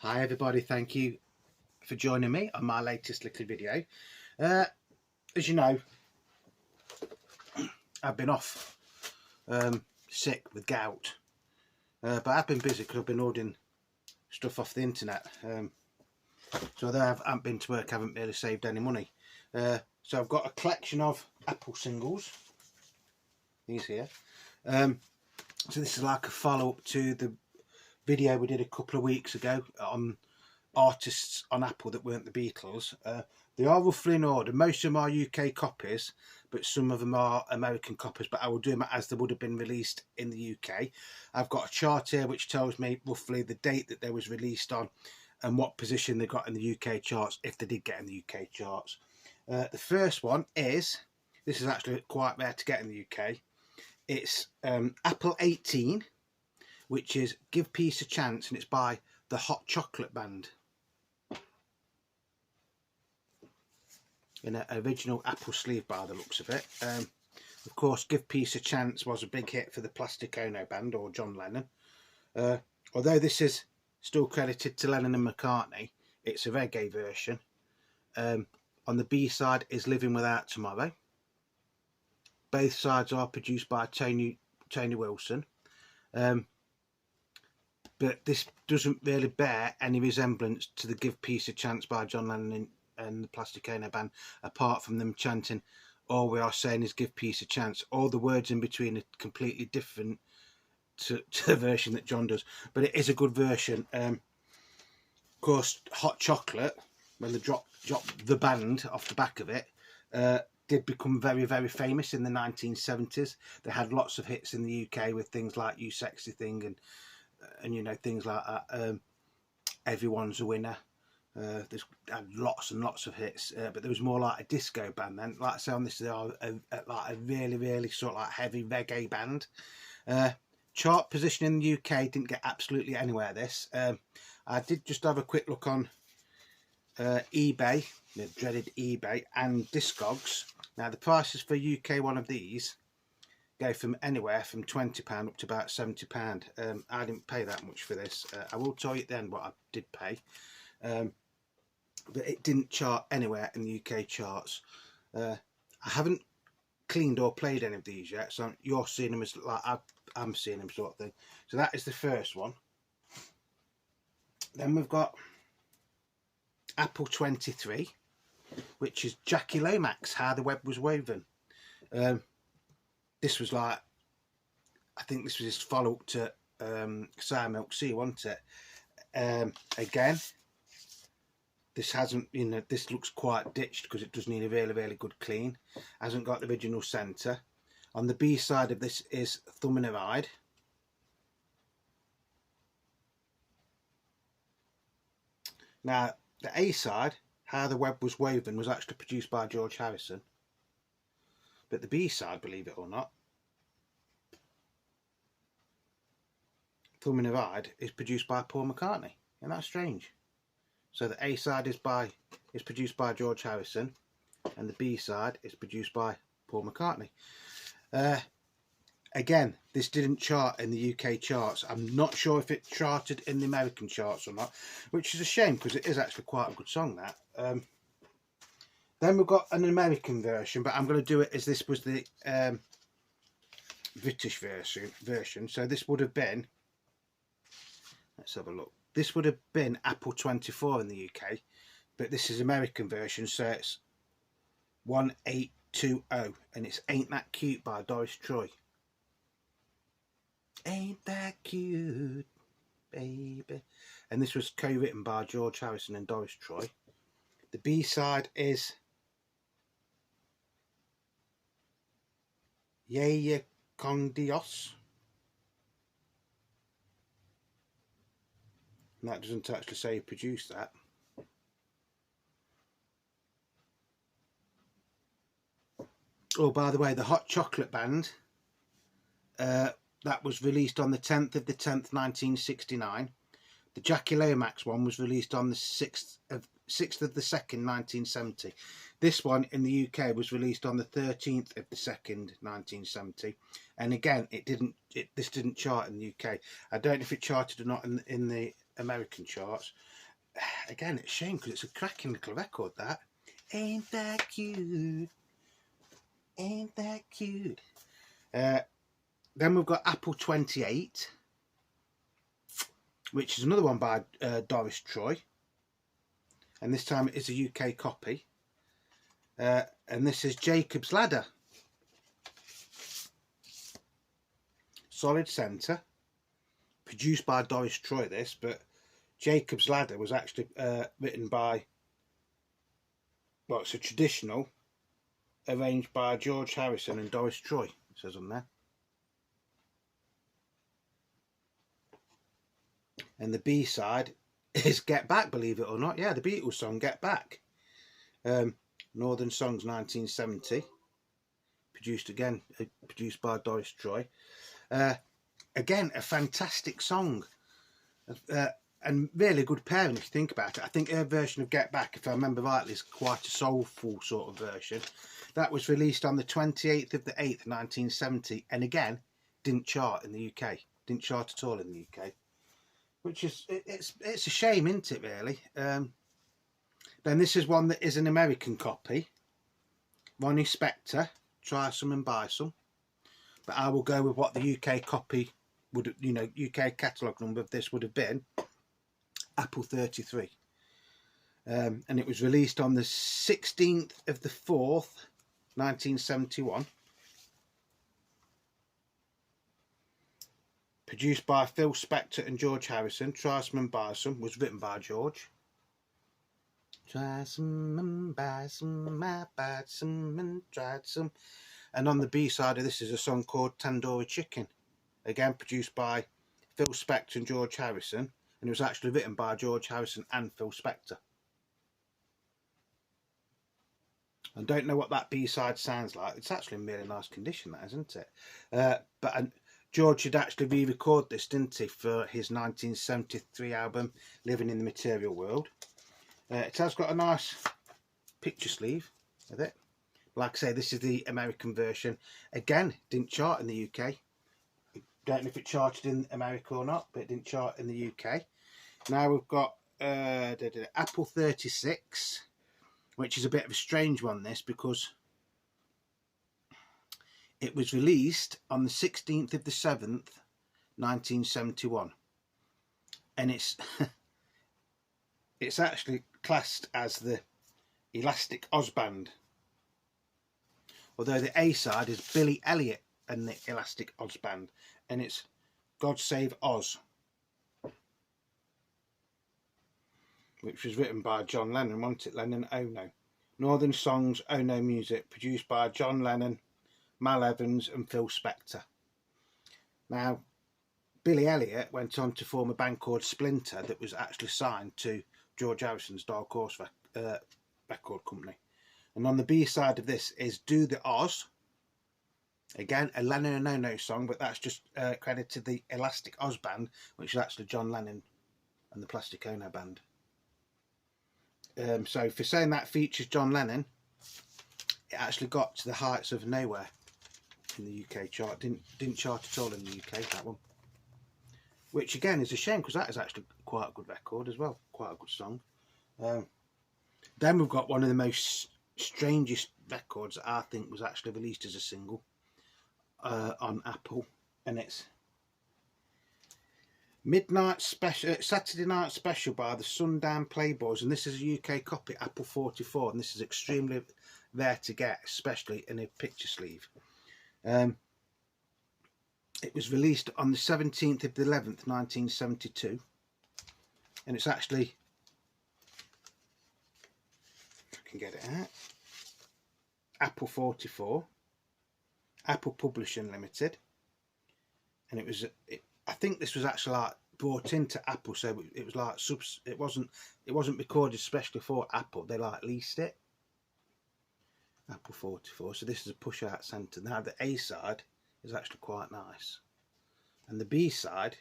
Hi everybody, thank you for joining me on my latest little video. As you know, I've been off sick with gout, but I've been busy because I've been ordering stuff off the internet. So although I haven't been to work, I haven't really saved any money. So I've got a collection of Apple singles, these here. So this is like a follow-up to the video we did a couple of weeks ago on artists on Apple that weren't the Beatles. They are roughly in order. Most of them are UK copies, but some of them are American copies, but I will do them as they would have been released in the UK. I've got a chart here which tells me roughly the date that they was released on and what position they got in the UK charts, if they did get in the UK charts. The first one is, this is actually quite rare to get in the UK, it's Apple 18, which is Give Peace a Chance, and it's by the Hot Chocolate Band. In an original Apple sleeve by the looks of it. Of course, Give Peace a Chance was a big hit for the Plastic Ono Band, or John Lennon. Although this is still credited to Lennon and McCartney, it's a reggae version. On the B side is Living Without Tomorrow. Both sides are produced by Tony Wilson. But this doesn't really bear any resemblance to the Give Peace a Chance by John Lennon and the Plastic Ono Band, apart from them chanting, all we are saying is give peace a chance. All the words in between are completely different to the version that John does, but it is a good version. Of course, Hot Chocolate, when they dropped the band off the back of it, did become very, very famous in the 1970s. They had lots of hits in the UK with things like You Sexy Thing and you know, things like that. Everyone's a Winner. There's had lots and lots of hits, but there was more like a disco band then. Like I say, on this they are like a really, really sort of like heavy reggae band. Chart position in the UK didn't get absolutely anywhere this. I did just have a quick look on eBay, the dreaded eBay, and Discogs. Now the prices for UK one of these go from anywhere from £20 up to about £70. I didn't pay that much for this. I will tell you then what I did pay. But it didn't chart anywhere in the UK charts. I haven't cleaned or played any of these yet, so you're seeing them as like I'm seeing them sort of thing. So that is the first one. Then we've got Apple 23, which is Jackie Lomax, How the Web Was Woven. This was like, I think this was his follow-up to Sour Milk Sea, wasn't it? Again, this hasn't, you know, this looks quite ditched because it does need a really, really good clean. Hasn't got the original centre. On the B side of this is Thumb in a Ride. Now, the A side, How the Web Was Woven, was actually produced by George Harrison. But the B side, believe it or not, Thumb in a Ride, is produced by Paul McCartney. Isn't that strange? So the A side is produced by George Harrison, and the B side is produced by Paul McCartney. Again, this didn't chart in the UK charts. I'm not sure if it charted in the American charts or not, which is a shame because it is actually quite a good song, that. Then we've got an American version, but I'm going to do it as this was the British version. So this would have been, let's have a look. This would have been Apple 24 in the UK, but this is American version, so it's 1820, and it's Ain't That Cute by Doris Troy. Ain't that cute, baby? And this was co-written by George Harrison and Doris Troy. The B side is Hiya con Dios. And that doesn't actually say who produced that. Oh, by the way, the Hot Chocolate Band, that was released on the 10th of the 10th, 1969. The Jackie Lomax one was released on the 6th of the 2nd, 1970. This one in the UK was released on the 13th of the 2nd, 1970. And again, this didn't chart in the UK. I don't know if it charted or not in the American charts. Again, it's a shame because it's a cracking little record, that. Ain't that cute? Ain't that cute? Then we've got Apple 28, which is another one by Doris Troy. And this time it is a UK copy. And this is Jacob's Ladder. Solid centre. Produced by Doris Troy, this, but Jacob's Ladder was actually written by, well, it's a traditional, arranged by George Harrison and Doris Troy, it says on there. And the B-side is Get Back, believe it or not. Yeah, the Beatles song Get Back. Northern Songs 1970. Produced by Doris Troy. Again, a fantastic song. And really good pairing if you think about it. I think her version of Get Back, if I remember rightly, is quite a soulful sort of version. That was released on the 28th of the 8th, 1970. And again, didn't chart in the UK. Didn't chart at all in the UK. Which is, it's a shame, isn't it, really? Then this is one that is an American copy. Ronnie Spector, Try Some and Buy Some. But I will go with what the UK copy would, you know, UK catalogue number of this would have been. Apple 33. And it was released on the 16th of the 4th, 1971. Produced by Phil Spector and George Harrison. Try Some and Buy Some was written by George. Try some and buy some, I bought some and tried some. And on the B-side of this is a song called Tandoori Chicken. Again produced by Phil Spector and George Harrison. And it was actually written by George Harrison and Phil Spector. I don't know what that B-side sounds like. It's actually in really nice condition, that, isn't it? But George had actually re-recorded this, didn't he, for his 1973 album, Living in the Material World. It has got a nice picture sleeve with it. Like I say, this is the American version. Again, didn't chart in the UK. I don't know if it charted in America or not, but it didn't chart in the UK. Now we've got Apple 36, which is a bit of a strange one, this, because it was released on the 16th of the 7th, 1971. And it's it's actually classed as the Elastic Oz Band. Although the A-side is Billy Elliot and the Elastic Oz Band. And it's God Save Oz, which was written by John Lennon, wasn't it? Lennon Oh No. Northern Songs Oh No Music, produced by John Lennon, Mal Evans and Phil Spector. Now, Billy Elliot went on to form a band called Splinter that was actually signed to George Harrison's Dark Horse record company. And on the B-side of this is Do the Oz. Again, a Lennon and No song, but that's just credited to the Elastic Oz Band, which is actually John Lennon and the Plastic Ono Band. So for saying that features John Lennon, it actually got to the heights of nowhere in the UK chart. Didn't chart at all in the UK, that one. Which again is a shame, because that is actually quite a good record as well. Quite a good song. Then we've got one of the most strangest records that I think was actually released as a single on Apple, and it's Saturday Night Special by the Sundown Playboys, and this is a UK copy, Apple 44, and this is extremely rare to get, especially in a picture sleeve. It was released on the 17th of the 11th, 1972, and it's actually, if I can get it out, Apple 44, Apple Publishing Limited, and it was, I think this was actually like brought into Apple, so it was like it wasn't recorded especially for Apple. They like leased it. Apple 44. So this is a push out centre. Now the A side is actually quite nice, and the B side,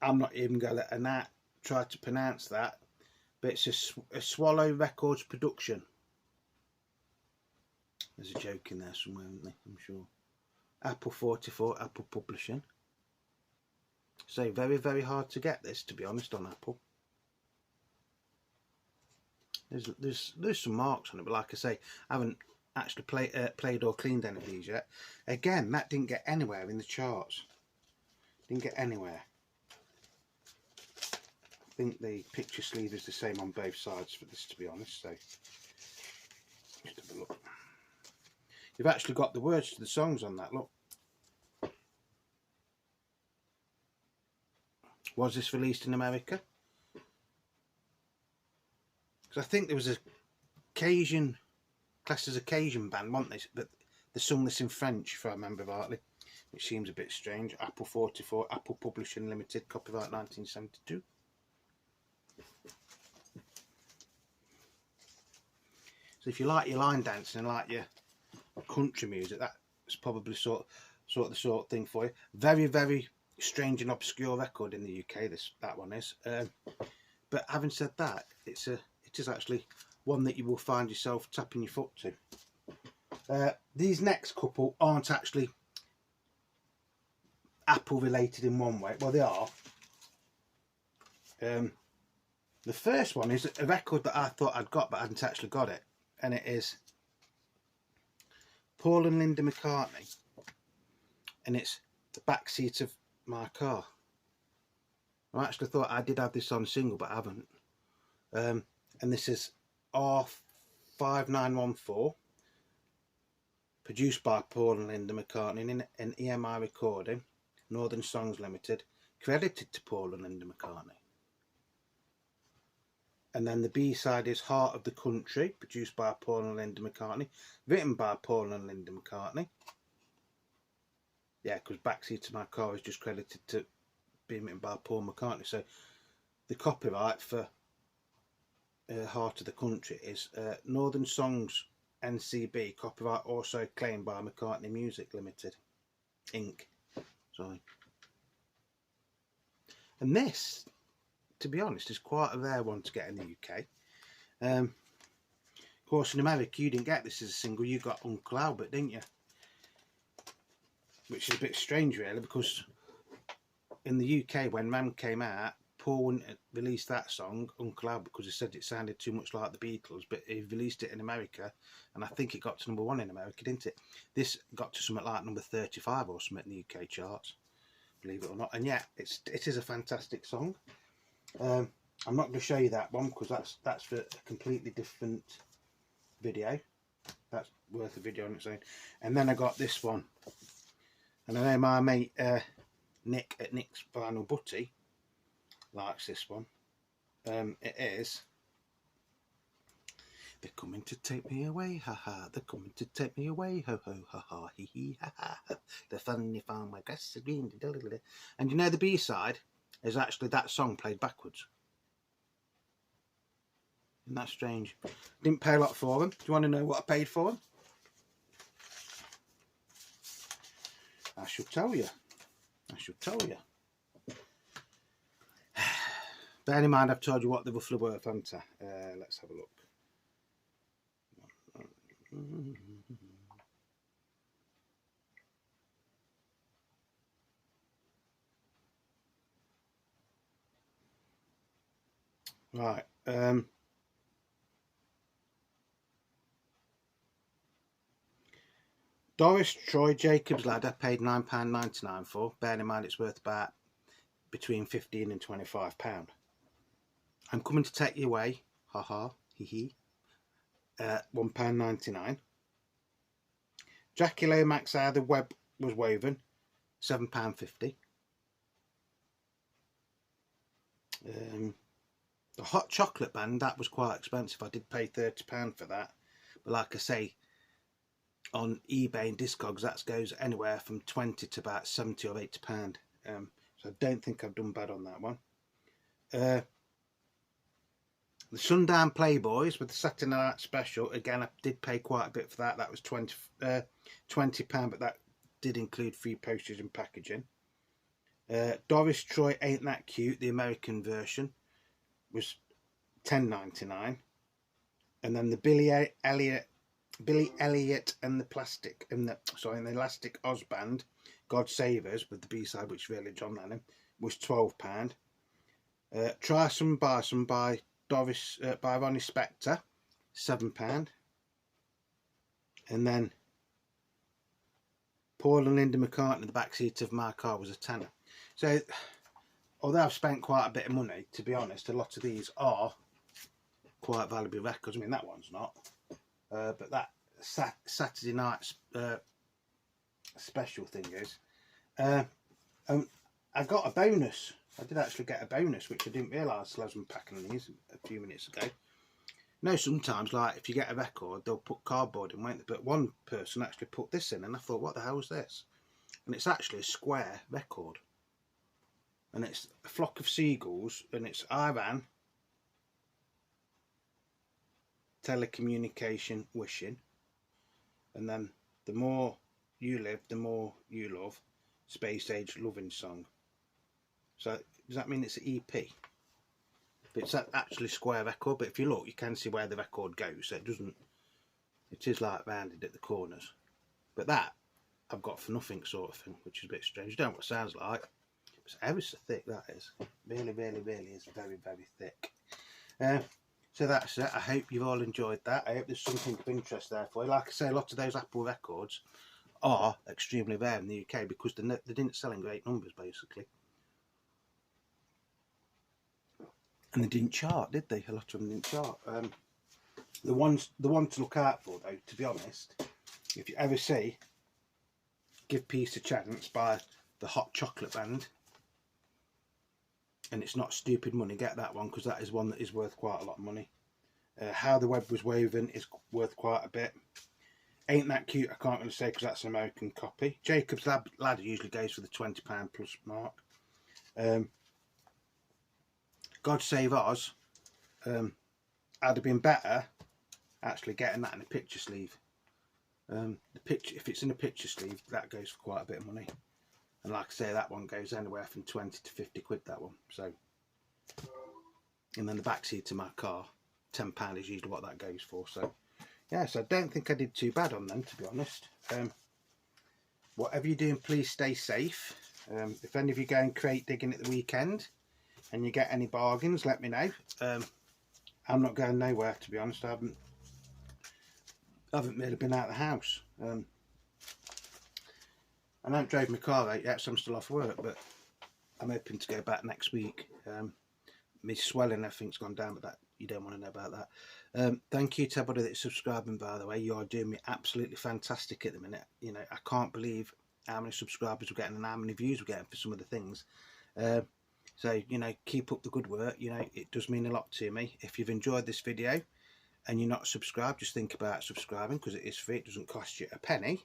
I'm not even going to try to pronounce that, but it's a Swallow Records production. There's a joke in there somewhere, isn't there? I'm sure. Apple 44, Apple Publishing. So very, very hard to get this, to be honest, on Apple. There's some marks on it, but like I say, I haven't actually played or cleaned any of these yet. Again, that didn't get anywhere in the charts. Didn't get anywhere. I think the picture sleeve is the same on both sides for this, to be honest. So just have a look. You've actually got the words to the songs on that. Look. Was this released in America? Because I think there was a Cajun, classed as a Cajun band, weren't they? But they sung this in French, if I remember rightly, which seems a bit strange. Apple 44, Apple Publishing Limited, copyright 1972. So if you like your line dancing and like your country music, that's probably sort of the thing for you. Very, very strange and obscure record in the UK. That one is. But having said that, it is actually one that you will find yourself tapping your foot to. These next couple aren't actually Apple related in one way. Well, they are. The first one is a record that I thought I'd got, but I hadn't actually got it, and it is Paul and Linda McCartney, and it's The Backseat of My Car. I actually thought I did have this on single, but I haven't. And this is R5914, produced by Paul and Linda McCartney in an EMI recording, Northern Songs Limited, credited to Paul and Linda McCartney. And then the B-side is Heart of the Country, produced by Paul and Linda McCartney, written by Paul and Linda McCartney. Yeah, because Backseat to My Car is just credited to being written by Paul McCartney. So the copyright for Heart of the Country is Northern Songs NCB, copyright also claimed by McCartney Music Limited, Inc. Sorry. And this, to be honest, is quite a rare one to get in the UK. Of course, in America, you didn't get this as a single. You got Uncle Albert, didn't you? Which is a bit strange, really, because in the UK, when Ram came out, Paul wouldn't release that song, Uncle Albert, because he said it sounded too much like the Beatles, but he released it in America, and I think it got to #1 in America, didn't it? This got to something like number 35 or something in the UK charts, believe it or not. And yeah, it is a fantastic song. I'm not going to show you that one because that's for a completely different video. That's worth a video on its own. And then I got this one, and I know my mate Nick at Nick's Vinyl Butty likes this one. It is They're coming to take me away, ha ha. They're coming to take me away, ho ho ha ha, hee hee ha ha. They finally found my grass is green. And you know the B-side is actually that song played backwards. Isn't that strange? Didn't pay a lot for them. Do you want to know what I paid for them? I shall tell you. I shall tell you. Bear in mind, I've told you what they roughly were, haven't I? Let's have a look. Right. Doris Troy Jacob's Ladder paid £9.99 for. Bear in mind it's worth about between £15 and £25. I'm coming to take you away, haha, hee hee. £1.99. Jackie Lomax How the Web Was Woven, £7.50. The Hot Chocolate Band, that was quite expensive. I did pay £30 for that, but like I say, on eBay and Discogs that goes anywhere from 20 to about 70 or 80 pound. So I don't think I've done bad on that one. The Sundown Playboys with the Saturday Night Special, again I did pay quite a bit for that. That was £20, but that did include free postage and packaging. Doris Troy Ain't That Cute, the American version, was £10.99. And then the Billy Elliot and the Elastic Oz Band, God Save Us, with the B-side, which is really John Lennon, was £12. Try Some Buy Some by by Ronnie Spector, £7. And then Paul and Linda McCartney, the back seat of my car, was a tenner. So although I've spent quite a bit of money, to be honest, a lot of these are quite valuable records. I mean, that one's not, but that Saturday night special thing is. I got a bonus. I did actually get a bonus, which I didn't realise till I was unpacking these a few minutes ago. You know, sometimes, like, if you get a record, they'll put cardboard in, won't they? But one person actually put this in, and I thought, what the hell is this? And it's actually a square record. And it's a flock of seagulls, and it's Iran, telecommunication, wishing. And then the more you live, the more you love, space age loving song. So does that mean it's an EP? But it's actually square record, but if you look, you can see where the record goes. So it is like rounded at the corners. But that I've got for nothing sort of thing, which is a bit strange. You don't know what it sounds like. It's ever so thick, that is. Really, really, really is very, very thick. So that's it. I hope you've all enjoyed that. I hope there's something of interest there for you. Like I say, a lot of those Apple records are extremely rare in the UK because they didn't sell in great numbers, basically. And they didn't chart, did they? A lot of them didn't chart. The one to look out for, though, to be honest, if you ever see Give Peace a Chance by the Hot Chocolate Band, and it's not stupid money, get that one, because that is one that is worth quite a lot of money. How the Web Was Woven is worth quite a bit. Ain't That Cute, I can't really say because that's an American copy. Jacob's Ladder usually goes for the £20 plus mark. God Save Oz, I'd have been better actually getting that in a picture sleeve. If it's in a picture sleeve, that goes for quite a bit of money. And like I say, that one goes anywhere from 20 to 50 quid, that one. So, and then the back seat of my car, £10 is usually what that goes for. So, yeah, so I don't think I did too bad on them, to be honest. Whatever you're doing, please stay safe. If any of you go and crate digging at the weekend and you get any bargains, let me know. I'm not going nowhere, to be honest. I haven't really been out of the house. I haven't drove my car out yet, so I'm still off work, but I'm hoping to go back next week. My swelling, everything's gone down, but that you don't want to know about that. Thank you to everybody that's subscribing, by the way. You are doing me absolutely fantastic at the minute. You know, I can't believe how many subscribers we're getting and how many views we're getting for some of the things. So, you know, keep up the good work. You know, it does mean a lot to me. If you've enjoyed this video and you're not subscribed, just think about subscribing, because it is free. It doesn't cost you a penny.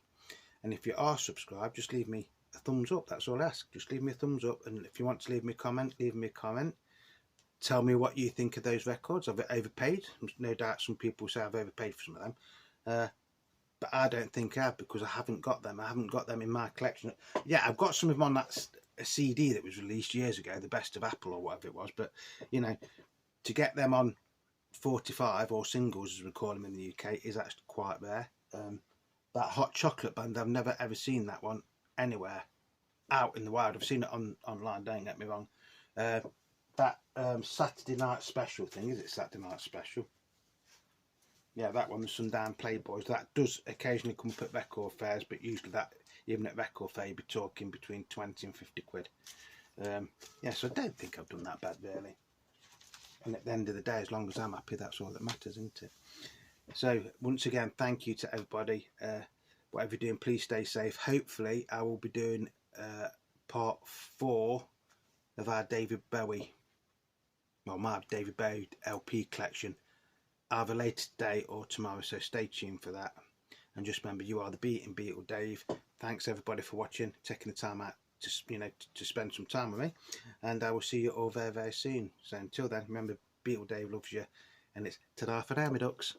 And if you are subscribed, just leave me a thumbs up. That's all I ask. Just leave me a thumbs up. And if you want to leave me a comment, leave me a comment. Tell me what you think of those records. I've overpaid. No doubt some people say I've overpaid for some of them. But I don't think I have, because I haven't got them. I haven't got them in my collection. Yeah, I've got some of them on that CD that was released years ago, the Best of Apple or whatever it was. But, you know, to get them on 45 or singles, as we call them in the UK, is actually quite rare. That Hot Chocolate Band, I've never ever seen that one anywhere out in the wild. I've seen it online, don't get me wrong. That Saturday Night Special thing, is it Saturday Night Special? Yeah, that one, the Sundown Playboys, that does occasionally come up at record fairs, but usually that, even at record fair, you'd be talking between 20 and 50 quid. Yeah, so I don't think I've done that bad, really. And at the end of the day, as long as I'm happy, that's all that matters, isn't it? So, once again, thank you to everybody. Whatever you're doing, please stay safe. Hopefully, I will be doing part 4 of our David Bowie, well, my David Bowie LP collection, either later today or tomorrow, so stay tuned for that. And just remember, you are the Beating Beatle Dave. Thanks everybody for watching, taking the time out to, you know, to spend some time with me, and I will see you all very, very soon. So until then, remember, Beatle Dave loves you, and it's ta-da for now, my ducks.